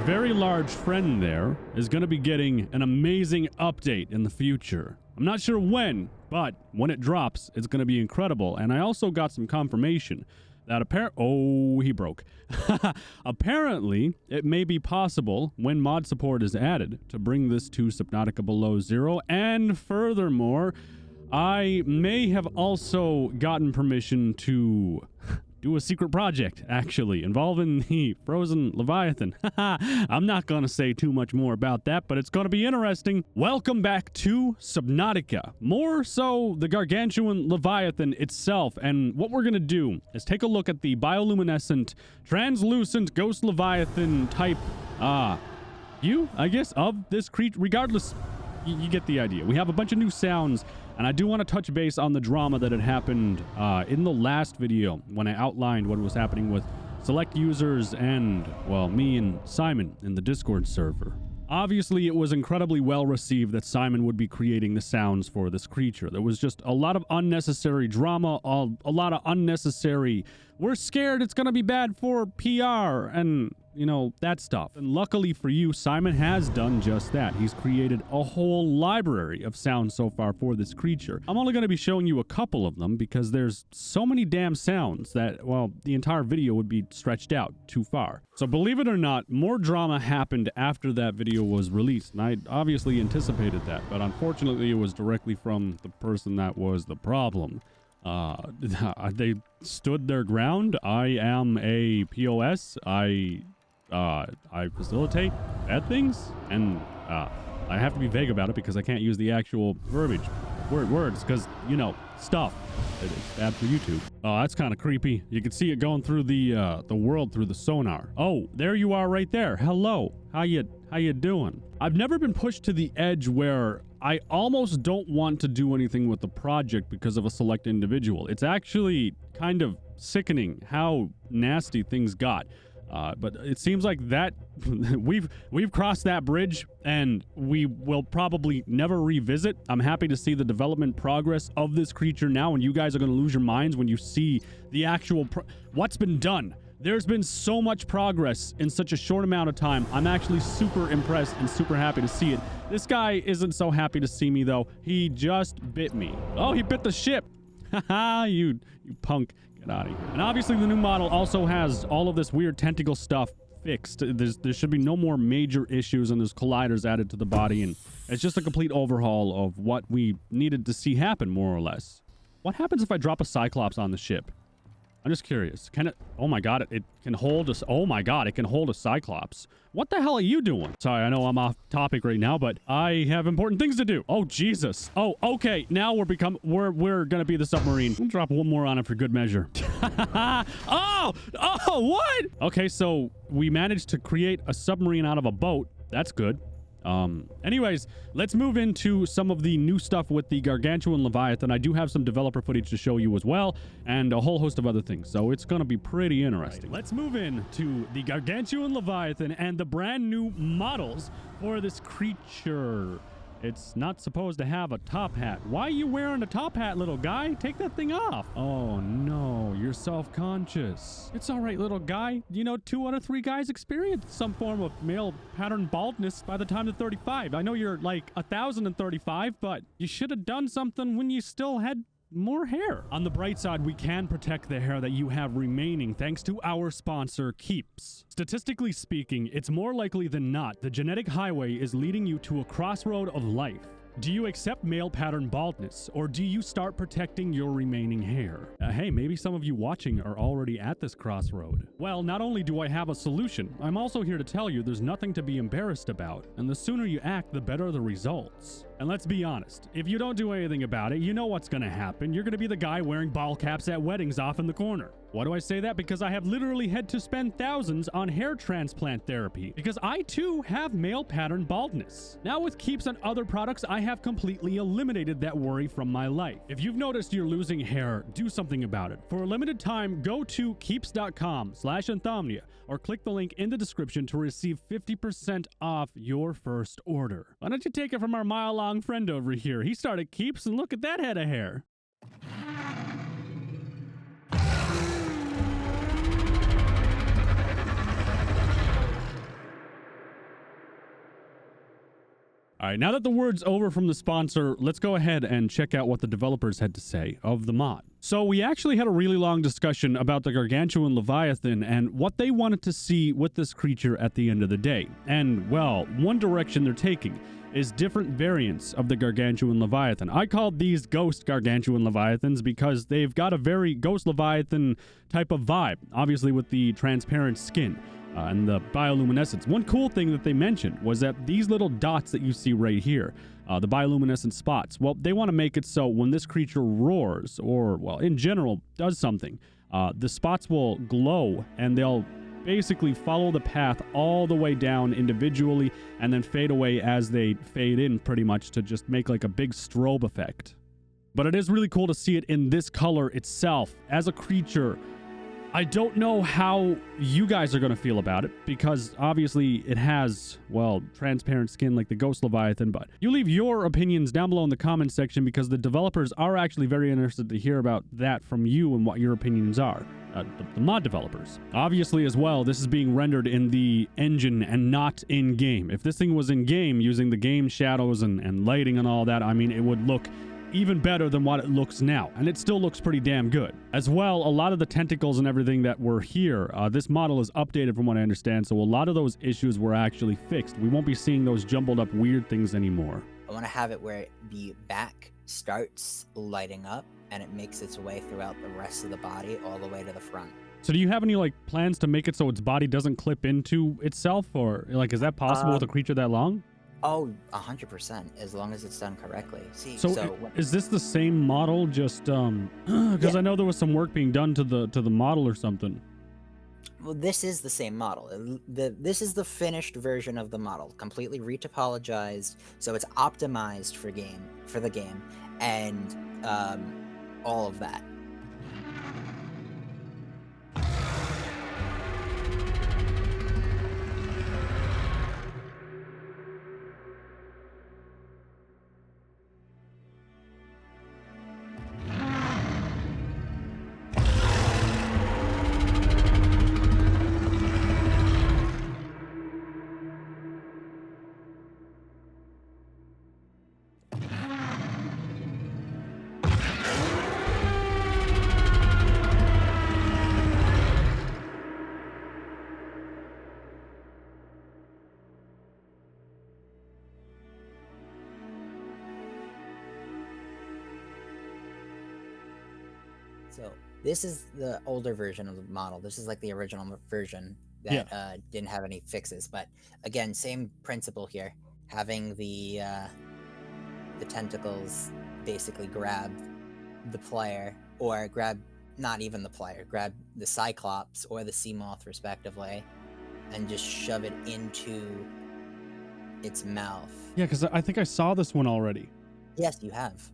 very large friend there is going to be getting an amazing update in the future. I'm not sure when, but when it drops, it's going to be incredible. And I also got some confirmation that he broke. Apparently, it may be possible when mod support is added to bring this to Subnautica below zero. And furthermore, I may have also gotten permission to do a secret project, actually, involving the frozen Leviathan. I'm not going to say too much more about that, but it's going to be interesting. Welcome back to Subnautica. More so, the Gargantuan Leviathan itself. And what we're going to do is take a look at the bioluminescent, translucent ghost Leviathan type, view, I guess, of this creature. Regardless, you get the idea. We have a bunch of new sounds. And I do want to touch base on the drama that had happened in the last video when I outlined what was happening with select users and, well, me and Simon in the Discord server. Obviously, it was incredibly well received that Simon would be creating the sounds for this creature. There was just a lot of unnecessary drama, a lot of unnecessary, we're scared it's going to be bad for PR, and, you know, that stuff. And luckily for you, Simon has done just that. He's created a whole library of sounds so far for this creature. I'm only going to be showing you a couple of them because there's so many damn sounds that, well, the entire video would be stretched out too far. So believe it or not, more drama happened after that video was released. And I obviously anticipated that, but unfortunately it was directly from the person that was the problem. They stood their ground. I am a POS. I facilitate bad things, and I have to be vague about it because I can't use the actual verbiage, words, because, you know, stuff. It's bad for YouTube. Oh, that's kind of creepy. You can see it going through the world through the sonar. Oh, there you are right there. Hello. How you doing? I've never been pushed to the edge where I almost don't want to do anything with the project because of a select individual. It's actually kind of sickening how nasty things got. But it seems like that we've crossed that bridge and we will probably never revisit. I'm happy to see the development progress of this creature now, and you guys are going to lose your minds when you see the actual what's been done. There's been so much progress in such a short amount of time. I'm actually super impressed and super happy to see it. This guy isn't so happy to see me, though. He just bit me. Oh, he bit the ship. Haha, you punk. Get out of here. And obviously the new model also has all of this weird tentacle stuff fixed. There should be no more major issues, and there's colliders added to the body, and it's just a complete overhaul of what we needed to see happen, more or less. What happens if I drop a Cyclops on the ship? I'm just curious. Can it? Oh my god, it can hold us. Oh my god, it can hold a Cyclops. What the hell are you doing? Sorry, I know I'm off topic right now, but I have important things to do. Oh Jesus. Oh, okay. Now we're gonna be the submarine. We'll drop one more on it for good measure. Oh, what? Okay, so we managed to create a submarine out of a boat. That's good. Anyways, let's move into some of the new stuff with the Gargantuan Leviathan. I do have some developer footage to show you as well, and a whole host of other things, so it's gonna be pretty interesting. Right, let's move into the Gargantuan Leviathan and the brand new models for this creature. It's not supposed to have a top hat. Why are you wearing a top hat, little guy? Take that thing off. Oh no, you're self-conscious. It's all right, little guy. You know, 2 out of 3 guys experience some form of male pattern baldness by the time they're 35. I know you're like 1,035, but you should have done something when you still had more hair. On the bright side, we can protect the hair that you have remaining thanks to our sponsor, Keeps. Statistically speaking, it's more likely than not the genetic highway is leading you to a crossroad of life. Do you accept male pattern baldness, or do you start protecting your remaining hair? Hey, maybe some of you watching are already at this crossroad. Well, not only do I have a solution, I'm also here to tell you there's nothing to be embarrassed about, and the sooner you act, the better the results. And let's be honest, if you don't do anything about it, you know what's gonna happen. You're gonna be the guy wearing ball caps at weddings off in the corner. Why do I say that? Because I have literally had to spend thousands on hair transplant therapy, because I too have male pattern baldness. Now with Keeps and other products, I have completely eliminated that worry from my life. If you've noticed you're losing hair, do something about it. For a limited time, go to keeps.com/Anthomnia or click the link in the description to receive 50% off your first order. Why don't you take it from our mile-long friend over here? He started Keeps, and look at that head of hair. All right, now that the word's over from the sponsor, let's go ahead and check out what the developers had to say of the mod. So we actually had a really long discussion about the Gargantuan Leviathan and what they wanted to see with this creature at the end of the day. And, well, one direction they're taking is different variants of the Gargantuan Leviathan. I called these Ghost Gargantuan Leviathans because they've got a very Ghost Leviathan type of vibe, obviously with the transparent skin. And the bioluminescence. One cool thing that they mentioned was that these little dots that you see right here, the bioluminescent spots, well, they want to make it so when this creature roars or, well, in general, does something, the spots will glow and they'll basically follow the path all the way down individually and then fade away as they fade in pretty much to just make like a big strobe effect. But it is really cool to see it in this color itself as a creature. I don't know how you guys are going to feel about it because obviously it has, well, transparent skin like the Ghost Leviathan, but you leave your opinions down below in the comments section because the developers are actually very interested to hear about that from you and what your opinions are. The mod developers. Obviously as well, this is being rendered in the engine and not in game. If this thing was in game using the game shadows and lighting and all that, I mean, it would look even better than what it looks now, and it still looks pretty damn good. As well, a lot of the tentacles and everything that were here, this model is updated from what I understand, so a lot of those issues were actually fixed. We won't be seeing those jumbled up weird things anymore. I want to have it where the back starts lighting up and it makes its way throughout the rest of the body all the way to the front. So do you have any like plans to make it so its body doesn't clip into itself, or like is that possible with a creature that long? Oh, 100%, as long as it's done correctly. See, so is this the same model? Just because yeah. I know there was some work being done to the model or something. Well, this is the same model. This is the finished version of the model, completely retopologized, so it's optimized for the game, and all of that. So this is the older version of the model. This is like the original version that didn't have any fixes. But again, same principle here. Having the tentacles basically grab the player, or grab not even the player, grab the Cyclops or the Sea Moth respectively, and just shove it into its mouth. Yeah, because I think I saw this one already. Yes, you have.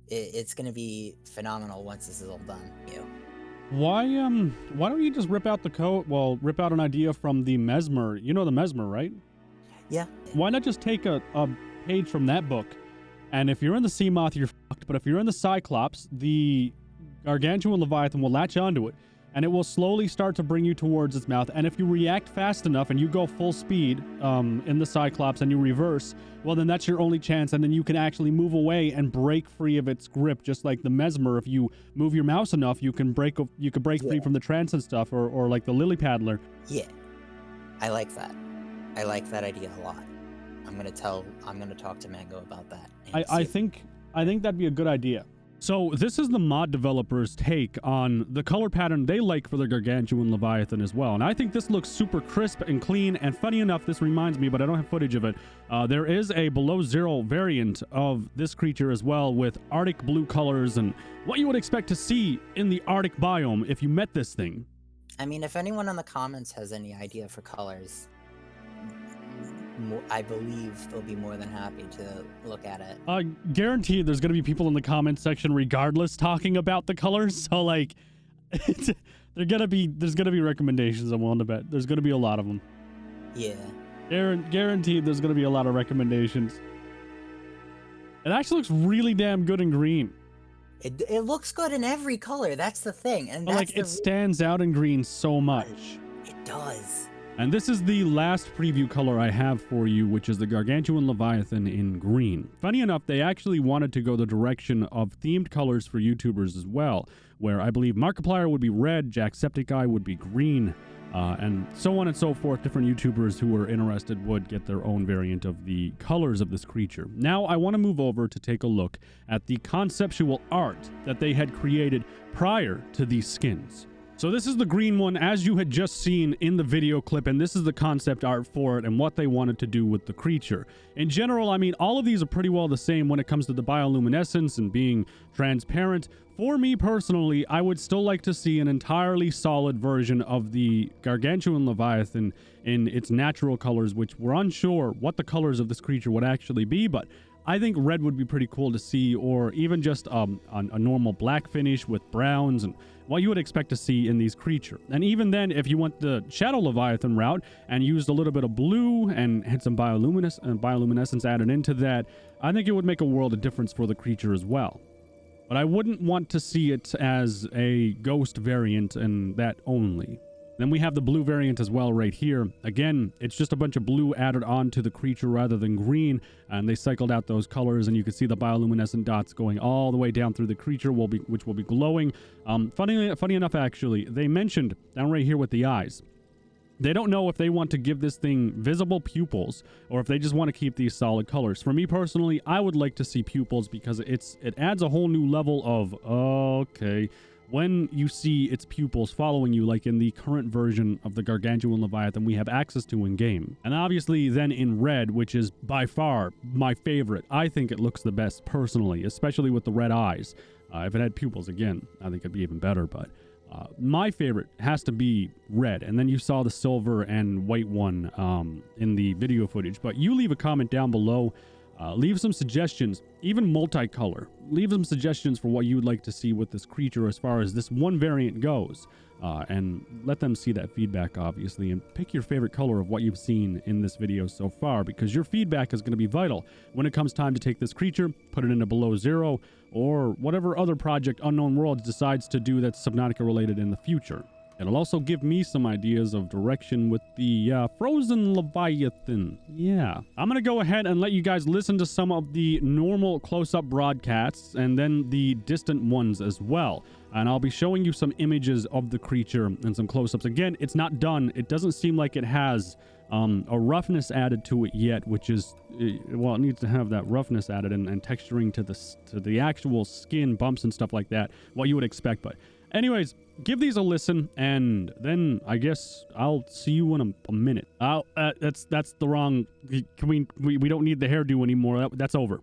It's going to be phenomenal once this is all done. Why don't you just rip out the code? Well, rip out an idea from the Mesmer. You know the Mesmer, right? Yeah. Why not just take a page from that book? And if you're in the Sea Moth, you're fucked. But if you're in the Cyclops, the Gargantuan Leviathan will latch onto it, and it will slowly start to bring you towards its mouth. And if you react fast enough and you go full speed in the Cyclops and you reverse, well, then that's your only chance. And then you can actually move away and break free of its grip, just like the Mesmer. If you move your mouse enough, you can break free from the trance and stuff, or like the Lily Paddler. Yeah, I like that. I like that idea a lot. I'm gonna talk to Mango about that. I think that'd be a good idea. So this is the mod developers' take on the color pattern they like for the Gargantuan Leviathan as well. And I think this looks super crisp and clean. And funny enough, this reminds me, but I don't have footage of it. There is a below zero variant of this creature as well, with Arctic blue colors and what you would expect to see in the Arctic biome if you met this thing. I mean, if anyone in the comments has any idea for colors, I believe they'll be more than happy to look at it. Guaranteed there's going to be people in the comments section regardless talking about the colors. So like, there's going to be recommendations, I'm willing to bet. There's going to be a lot of them. Yeah. Guaranteed there's going to be a lot of recommendations. It actually looks really damn good in green. It looks good in every color. That's the thing. And that's it stands out in green so much. It does. And this is the last preview color I have for you, which is the Gargantuan Leviathan in green. Funny enough, they actually wanted to go the direction of themed colors for YouTubers as well, where I believe Markiplier would be red, Jacksepticeye would be green, and so on and so forth. Different YouTubers who were interested would get their own variant of the colors of this creature. Now, I want to move over to take a look at the conceptual art that they had created prior to these skins. So this is the green one, as you had just seen in the video clip, and this is the concept art for it and what they wanted to do with the creature. In general, I mean, all of these are pretty well the same when it comes to the bioluminescence and being transparent. For me personally, I would still like to see an entirely solid version of the Gargantuan Leviathan in its natural colors, which we're unsure what the colors of this creature would actually be, but I think red would be pretty cool to see, or even just a normal black finish with browns and what you would expect to see in these creatures. And even then, if you went the Shadow Leviathan route and used a little bit of blue and had some bioluminescence added into that, I think it would make a world of difference for the creature as well. But I wouldn't want to see it as a ghost variant and that only. Then we have the blue variant as well right here. Again, it's just a bunch of blue added on to the creature rather than green, and they cycled out those colors, and you can see the bioluminescent dots going all the way down through the creature, which will be glowing. Funny enough, actually, they mentioned down right here with the eyes, they don't know if they want to give this thing visible pupils or if they just want to keep these solid colors. For me personally, I would like to see pupils because it adds a whole new level of, okay, when you see its pupils following you, like in the current version of the Gargantuan Leviathan we have access to in-game. And obviously then in red, which is by far my favorite. I think it looks the best personally, especially with the red eyes. If it had pupils, again, I think it'd be even better, but my favorite has to be red. And then you saw the silver and white one in the video footage. But you leave a comment down below. Leave some suggestions, even multicolor. Leave some suggestions for what you would like to see with this creature as far as this one variant goes. And let them see that feedback, obviously, and pick your favorite color of what you've seen in this video so far, because your feedback is going to be vital when it comes time to take this creature, put it into below zero, or whatever other project Unknown Worlds decides to do that's Subnautica related in the future. It'll also give me some ideas of direction with the Frozen Leviathan. Yeah. I'm going to go ahead and let you guys listen to some of the normal close-up broadcasts and then the distant ones as well. And I'll be showing you some images of the creature and some close-ups. Again, it's not done. It doesn't seem like it has a roughness added to it yet, which is, well, it needs to have that roughness added and texturing to the actual skin bumps and stuff like that, what you would expect. But anyways, give these a listen, and then I guess I'll see you in a minute. That's the wrong. Can we don't need the hairdo anymore. That's over.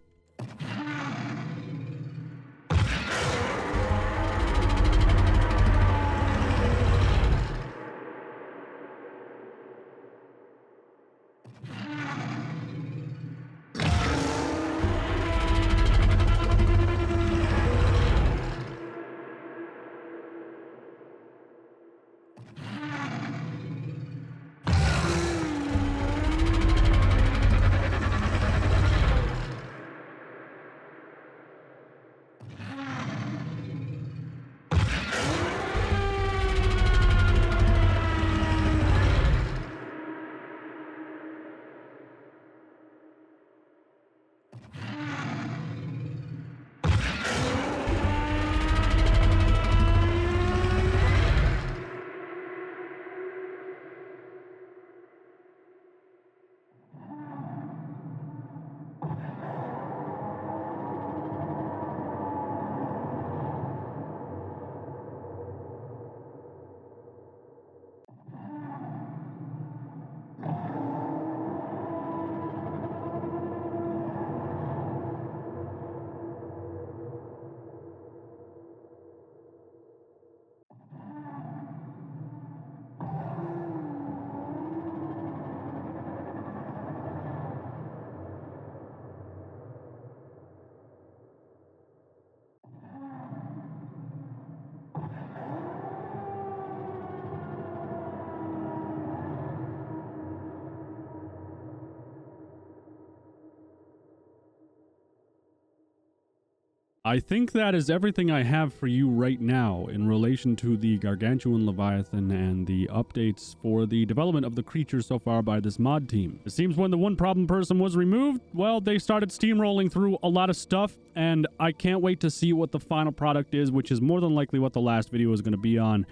I think that is everything I have for you right now in relation to the Gargantuan Leviathan and the updates for the development of the creature so far by this mod team. It seems when the one problem person was removed, well, they started steamrolling through a lot of stuff, and I can't wait to see what the final product is, which is more than likely what the last video is going to be on.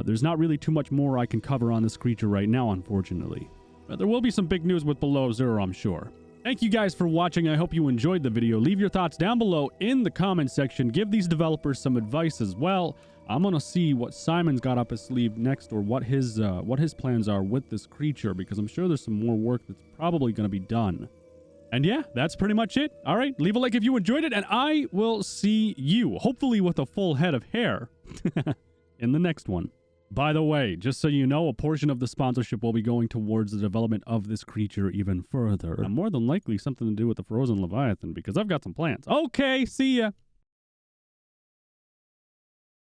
There's not really too much more I can cover on this creature right now, unfortunately. But there will be some big news with Below Zero, I'm sure. Thank you guys for watching. I hope you enjoyed the video. Leave your thoughts down below in the comment section. Give these developers some advice as well. I'm gonna see what Simon's got up his sleeve next, or what his plans are with this creature, because I'm sure there's some more work that's probably gonna be done. And yeah, that's pretty much it. All right, leave a like if you enjoyed it, and I will see you, hopefully with a full head of hair, in the next one. By the way, just so you know, a portion of the sponsorship will be going towards the development of this creature even further. And more than likely something to do with the Frozen Leviathan, because I've got some plans. Okay, see ya!